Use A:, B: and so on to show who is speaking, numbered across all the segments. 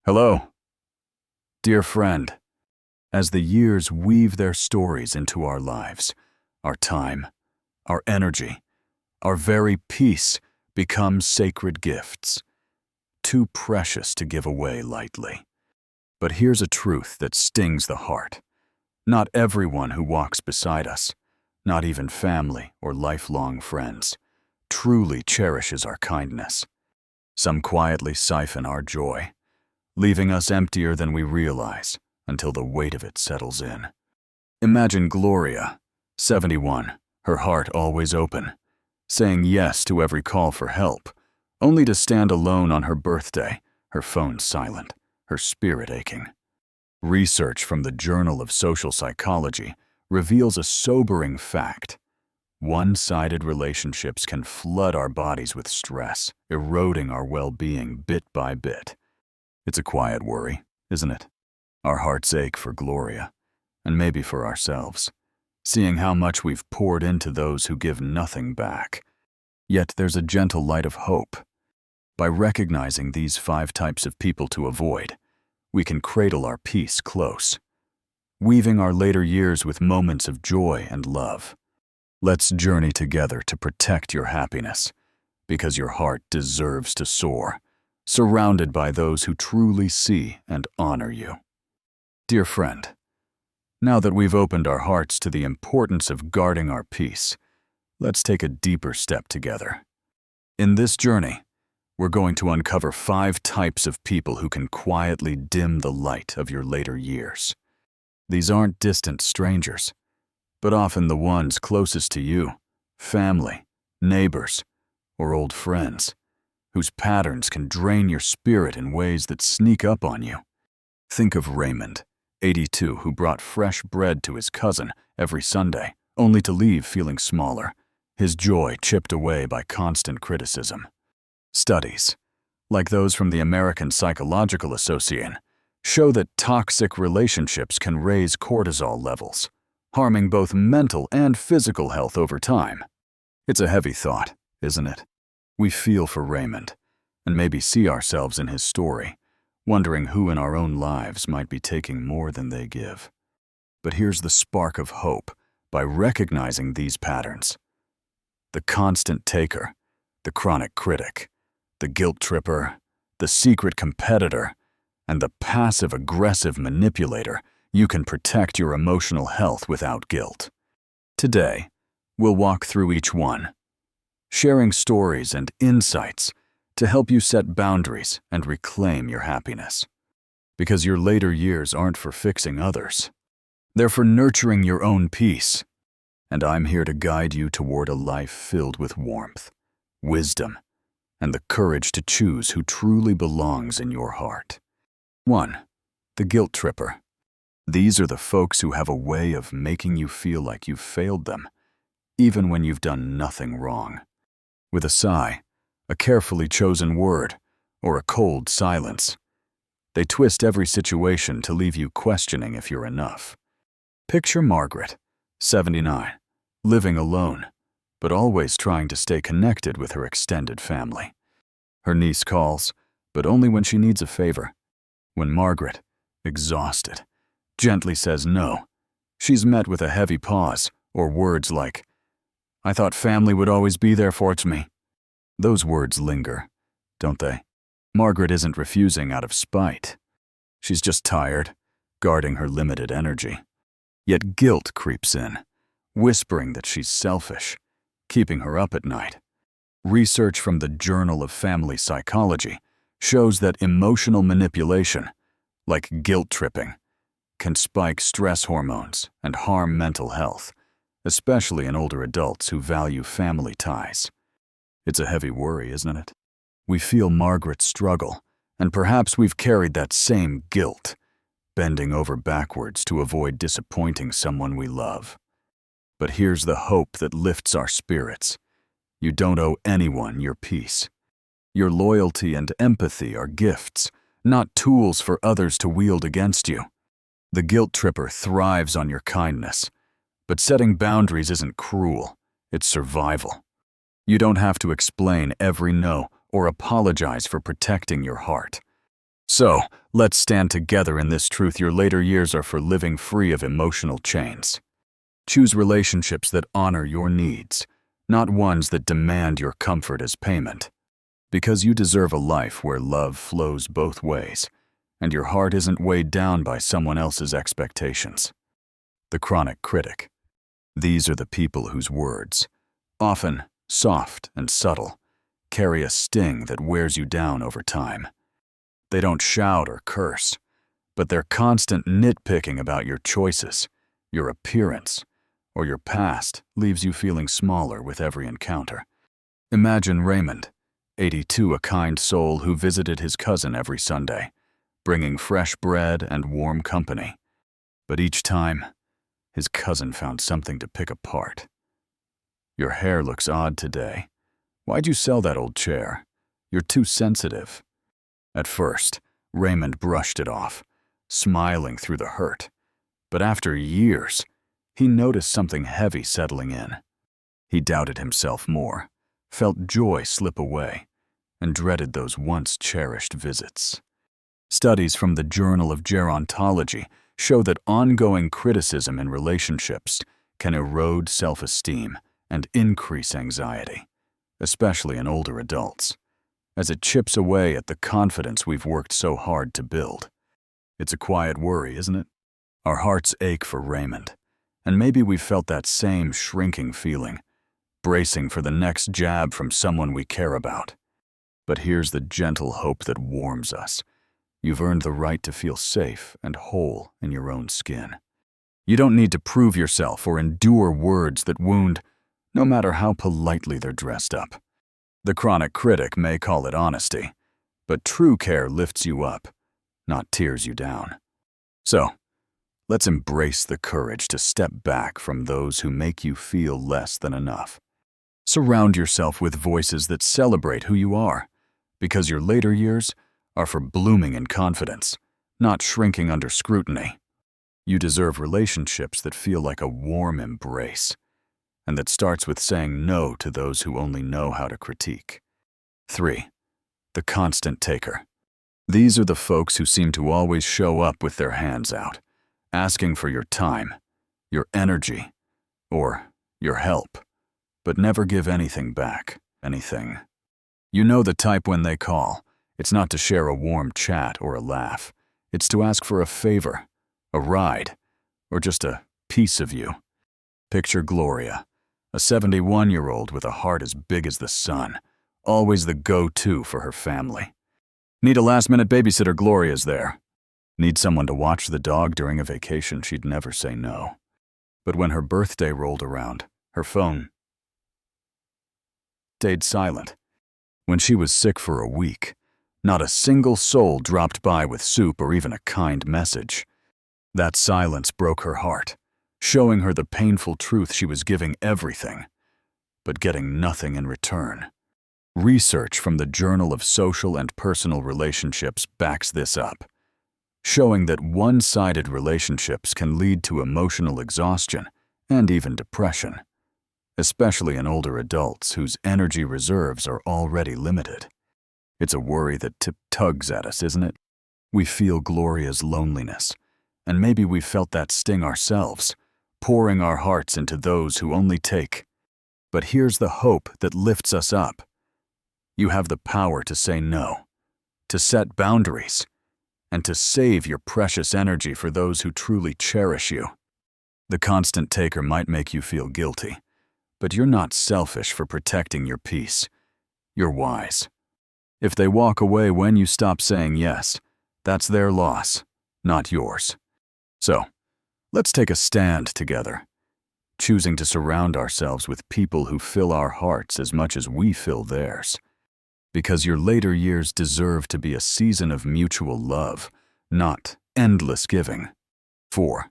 A: Hello, dear friend. As the years weave their stories into our lives, our time, our energy, our very peace become sacred gifts, too precious to give away lightly. But here's a truth that stings the heart. Not everyone who walks beside us, not even family or lifelong friends, truly cherishes our kindness. Some quietly siphon our joy, leaving us emptier than we realize until the weight of it settles in. Imagine Gloria, 71, her heart always open, saying yes to every call for help, only to stand alone on her birthday, her phone silent, her spirit aching. Research from the Journal of Social Psychology reveals a sobering fact. One-sided relationships can flood our bodies with stress, eroding our well-being bit by bit. It's a quiet worry, isn't it? Our hearts ache for Gloria, and maybe for ourselves, seeing how much we've poured into those who give nothing back. Yet there's a gentle light of hope. By recognizing these 5 types of people to avoid, we can cradle our peace close, weaving our later years with moments of joy and love. Let's journey together to protect your happiness, because your heart deserves to soar, surrounded by those who truly see and honor you. Dear friend, now that we've opened our hearts to the importance of guarding our peace, let's take a deeper step together. In this journey, we're going to uncover 5 types of people who can quietly dim the light of your later years. These aren't distant strangers, but often the ones closest to you, family, neighbors, or old friends, whose patterns can drain your spirit in ways that sneak up on you. Think of Raymond, 82, who brought fresh bread to his cousin every Sunday, only to leave feeling smaller, his joy chipped away by constant criticism. Studies, like those from the American Psychological Association, show that toxic relationships can raise cortisol levels, harming both mental and physical health over time. It's a heavy thought, isn't it? We feel for Raymond, and maybe see ourselves in his story, wondering who in our own lives might be taking more than they give. But here's the spark of hope by recognizing these patterns. The constant taker, the chronic critic, the guilt tripper, the secret competitor, and the passive-aggressive manipulator, you can protect your emotional health without guilt. Today, we'll walk through each one, sharing stories and insights to help you set boundaries and reclaim your happiness. Because your later years aren't for fixing others. They're for nurturing your own peace. And I'm here to guide you toward a life filled with warmth, wisdom, and the courage to choose who truly belongs in your heart. 1. The guilt tripper. These are the folks who have a way of making you feel like you've failed them, even when you've done nothing wrong. With a sigh, a carefully chosen word, or a cold silence, they twist every situation to leave you questioning if you're enough. Picture Margaret, 79, living alone, but always trying to stay connected with her extended family. Her niece calls, but only when she needs a favor. When Margaret, exhausted, gently says no, she's met with a heavy pause or words like, "I thought family would always be there for me." Those words linger, don't they? Margaret isn't refusing out of spite. She's just tired, guarding her limited energy. Yet guilt creeps in, whispering that she's selfish, keeping her up at night. Research from the Journal of Family Psychology shows that emotional manipulation, like guilt tripping, can spike stress hormones and harm mental health, especially in older adults who value family ties. It's a heavy worry, isn't it? We feel Margaret's struggle, and perhaps we've carried that same guilt, bending over backwards to avoid disappointing someone we love. But here's the hope that lifts our spirits. You don't owe anyone your peace. Your loyalty and empathy are gifts, not tools for others to wield against you. The guilt tripper thrives on your kindness, but setting boundaries isn't cruel, it's survival. You don't have to explain every no or apologize for protecting your heart. So, let's stand together in this truth: your later years are for living free of emotional chains. Choose relationships that honor your needs, not ones that demand your comfort as payment. Because you deserve a life where love flows both ways, and your heart isn't weighed down by someone else's expectations. The chronic critic. These are the people whose words, often soft and subtle, carry a sting that wears you down over time. They don't shout or curse, but their constant nitpicking about your choices, your appearance, or your past leaves you feeling smaller with every encounter. Imagine Raymond, 82, a kind soul who visited his cousin every Sunday, bringing fresh bread and warm company. But each time, his cousin found something to pick apart. "Your hair looks odd today. Why'd you sell that old chair? You're too sensitive." At first, Raymond brushed it off, smiling through the hurt. But after years, he noticed something heavy settling in. He doubted himself more, felt joy slip away, and dreaded those once cherished visits. Studies from the Journal of Gerontology show that ongoing criticism in relationships can erode self-esteem and increase anxiety, especially in older adults, as it chips away at the confidence we've worked so hard to build. It's a quiet worry, isn't it? Our hearts ache for Raymond, and maybe we've felt that same shrinking feeling, bracing for the next jab from someone we care about. But here's the gentle hope that warms us. You've earned the right to feel safe and whole in your own skin. You don't need to prove yourself or endure words that wound, no matter how politely they're dressed up. The chronic critic may call it honesty, but true care lifts you up, not tears you down. So, let's embrace the courage to step back from those who make you feel less than enough. Surround yourself with voices that celebrate who you are, because your later years are for blooming in confidence, not shrinking under scrutiny. You deserve relationships that feel like a warm embrace, and that starts with saying no to those who only know how to critique. 3. The constant taker. These are the folks who seem to always show up with their hands out, asking for your time, your energy, or your help, but never give anything back, anything. You know the type when they call. It's not to share a warm chat or a laugh. It's to ask for a favor, a ride, or just a piece of you. Picture Gloria, a 71-year-old with a heart as big as the sun, always the go-to for her family. Need a last-minute babysitter? Gloria's there. Need someone to watch the dog during a vacation? She'd never say no. But when her birthday rolled around, her phone stayed silent. When she was sick for a week, not a single soul dropped by with soup or even a kind message. That silence broke her heart, showing her the painful truth: she was giving everything, but getting nothing in return. Research from the Journal of Social and Personal Relationships backs this up, showing that one-sided relationships can lead to emotional exhaustion and even depression, especially in older adults whose energy reserves are already limited. It's a worry that tugs at us, isn't it? We feel Gloria's loneliness, and maybe we've felt that sting ourselves, pouring our hearts into those who only take. But here's the hope that lifts us up. You have the power to say no, to set boundaries, and to save your precious energy for those who truly cherish you. The constant taker might make you feel guilty, but you're not selfish for protecting your peace. You're wise. If they walk away when you stop saying yes, that's their loss, not yours. So, let's take a stand together, choosing to surround ourselves with people who fill our hearts as much as we fill theirs. Because your later years deserve to be a season of mutual love, not endless giving. 4.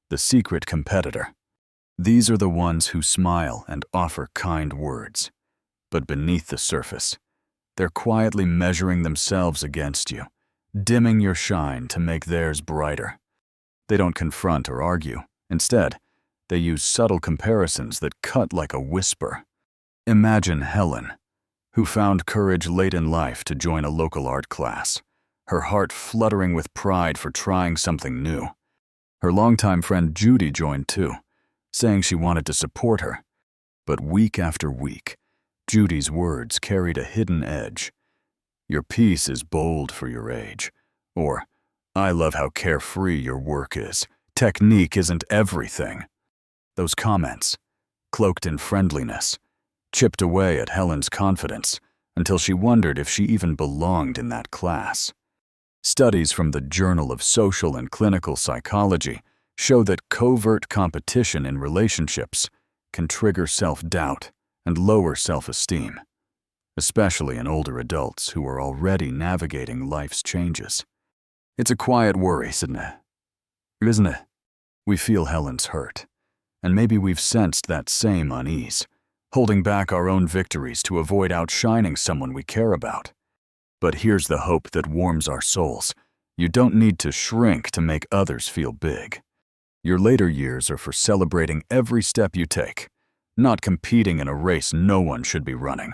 A: The secret competitor. These are the ones who smile and offer kind words, but beneath the surface, they're quietly measuring themselves against you, dimming your shine to make theirs brighter. They don't confront or argue. Instead, they use subtle comparisons that cut like a whisper. Imagine Helen, who found courage late in life to join a local art class. her heart fluttering with pride for trying something new. Her longtime friend Judy joined too, saying she wanted to support her. But week after week, Judy's words carried a hidden edge. "Your piece is bold for your age," or "I love how carefree your work is. Technique isn't everything." Those comments, cloaked in friendliness, chipped away at Helen's confidence until she wondered if she even belonged in that class. Studies from the Journal of Social and Clinical Psychology show that covert competition in relationships can trigger self-doubt and lower self-esteem, especially in older adults who are already navigating life's changes. It's a quiet worry, isn't it? We feel Helen's hurt, and maybe we've sensed that same unease, holding back our own victories to avoid outshining someone we care about. But here's the hope that warms our souls. You don't need to shrink to make others feel big. Your later years are for celebrating every step you take, not competing in a race no one should be running.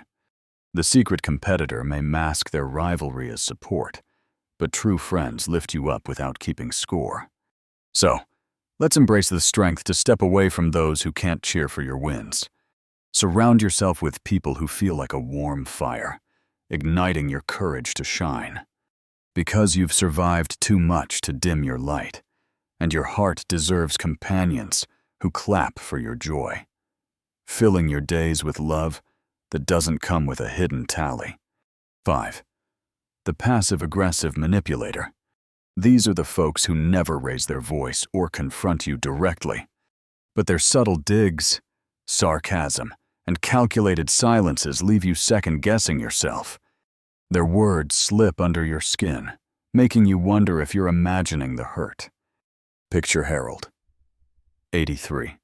A: The secret competitor may mask their rivalry as support, but true friends lift you up without keeping score. So, let's embrace the strength to step away from those who can't cheer for your wins. Surround yourself with people who feel like a warm fire, igniting your courage to shine. Because you've survived too much to dim your light, and your heart deserves companions who clap for your joy, filling your days with love that doesn't come with a hidden tally. 5. The passive-aggressive manipulator. These are the folks who never raise their voice or confront you directly, but their subtle digs, sarcasm, and calculated silences leave you second-guessing yourself. Their words slip under your skin, making you wonder if you're imagining the hurt. Picture Harold, 83.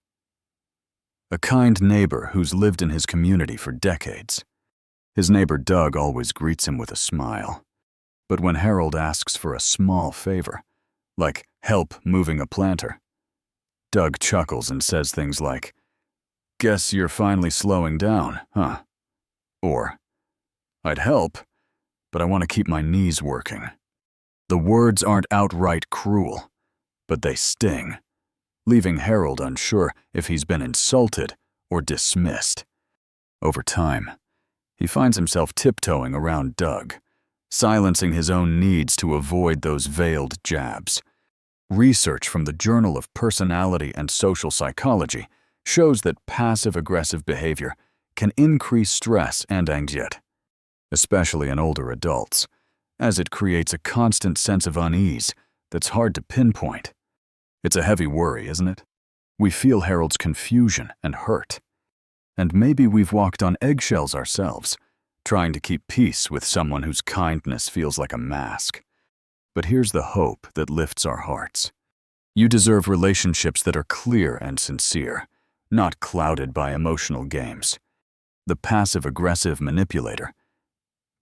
A: A kind neighbor who's lived in his community for decades. His neighbor Doug always greets him with a smile. But when Harold asks for a small favor, like help moving a planter, Doug chuckles and says things like, "Guess you're finally slowing down, huh?" Or, "I'd help, but I want to keep my knees working." The words aren't outright cruel, but they sting, leaving Harold unsure if he's been insulted or dismissed. Over time, he finds himself tiptoeing around Doug, silencing his own needs to avoid those veiled jabs. Research from the Journal of Personality and Social Psychology shows that passive-aggressive behavior can increase stress and anxiety, especially in older adults, as it creates a constant sense of unease that's hard to pinpoint. It's a heavy worry, isn't it? We feel Harold's confusion and hurt. And maybe we've walked on eggshells ourselves, trying to keep peace with someone whose kindness feels like a mask. But here's the hope that lifts our hearts. You deserve relationships that are clear and sincere, not clouded by emotional games. The passive-aggressive manipulator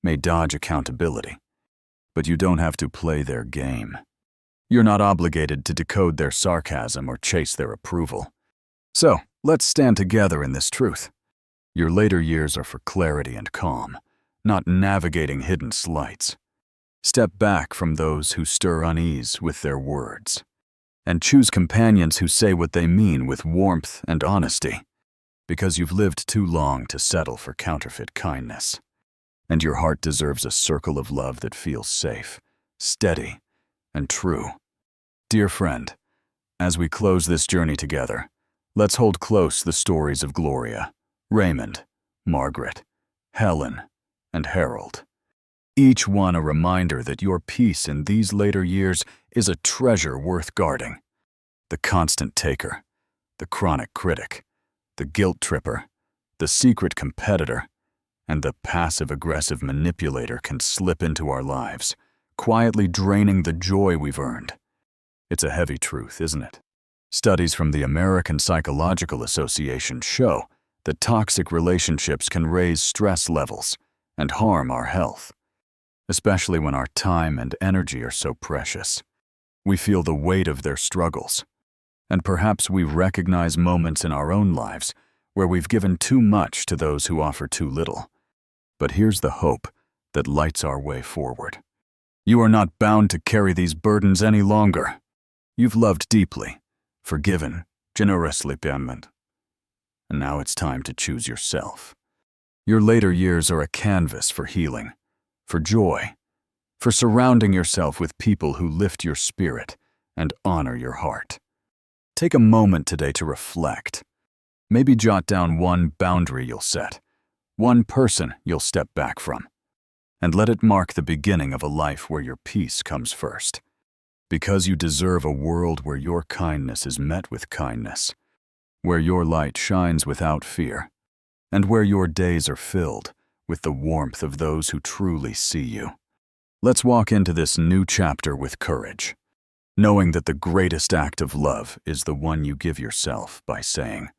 A: may dodge accountability, but you don't have to play their game. You're not obligated to decode their sarcasm or chase their approval. So, let's stand together in this truth. Your later years are for clarity and calm, not navigating hidden slights. Step back from those who stir unease with their words, and choose companions who say what they mean with warmth and honesty, because you've lived too long to settle for counterfeit kindness. And your heart deserves a circle of love that feels safe, steady, and true. Dear friend, as we close this journey together, let's hold close the stories of Gloria, Raymond, Margaret, Helen, and Harold. Each one a reminder that your peace in these later years is a treasure worth guarding. The constant taker, the chronic critic, the guilt tripper, the secret competitor, and the passive-aggressive manipulator can slip into our lives, quietly draining the joy we've earned. It's a heavy truth, isn't it? Studies from the American Psychological Association show that toxic relationships can raise stress levels and harm our health, especially when our time and energy are so precious. We feel the weight of their struggles, and perhaps we recognize moments in our own lives where we've given too much to those who offer too little. But here's the hope that lights our way forward. You are not bound to carry these burdens any longer. You've loved deeply, forgiven, generously permanent. And now it's time to choose yourself. Your later years are a canvas for healing, for joy, for surrounding yourself with people who lift your spirit and honor your heart. Take a moment today to reflect. Maybe jot down one boundary you'll set, one person you'll step back from, and let it mark the beginning of a life where your peace comes first. Because you deserve a world where your kindness is met with kindness, where your light shines without fear, and where your days are filled with the warmth of those who truly see you. Let's walk into this new chapter with courage, knowing that the greatest act of love is the one you give yourself by saying,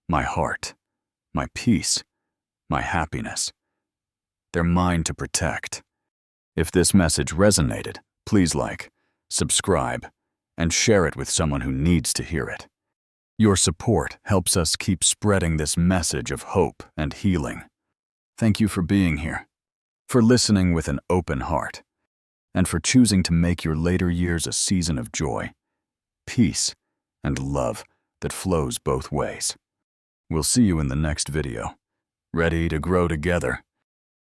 A: "My heart, my peace, my happiness, they're mine to protect." If this message resonated, please like, subscribe, and share it with someone who needs to hear it. Your support helps us keep spreading this message of hope and healing. Thank you for being here, for listening with an open heart, and for choosing to make your later years a season of joy, peace, and love that flows both ways. We'll see you in the next video. Ready to grow together?